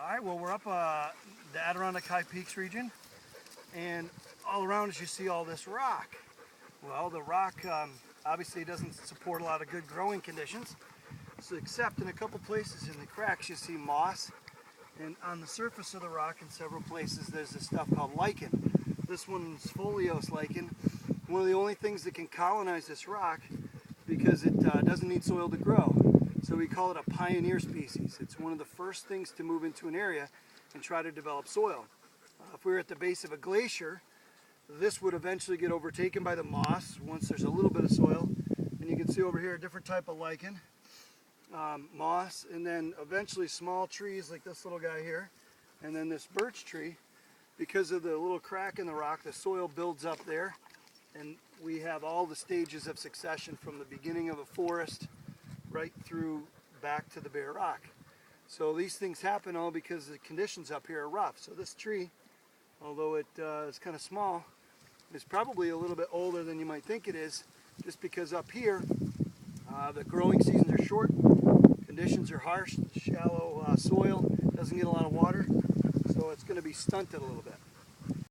Alright, well we're up the Adirondack High Peaks region, and all around us you see all this rock. Well, the rock obviously doesn't support a lot of good growing conditions, so except in a couple places in the cracks you see moss, and on the surface of the rock in several places there's this stuff called lichen. This one's foliose lichen, one of the only things that can colonize this rock because it doesn't need soil to grow. So we call it a pioneer species. It's one of the first things to move into an area and try to develop soil. If we were at the base of a glacier, this would eventually get overtaken by the moss once there's a little bit of soil. And you can see over here a different type of lichen, moss, and then eventually small trees like this little guy here, and then this birch tree. Because of the little crack in the rock, the soil builds up there, and we have all the stages of succession from the beginning of a forest right through back to the bare rock. So these things happen all because the conditions up here are rough. So this tree, although it is kind of small, is probably a little bit older than you might think it is, just because up here the growing seasons are short, conditions are harsh, shallow soil, doesn't get a lot of water, so it's going to be stunted a little bit.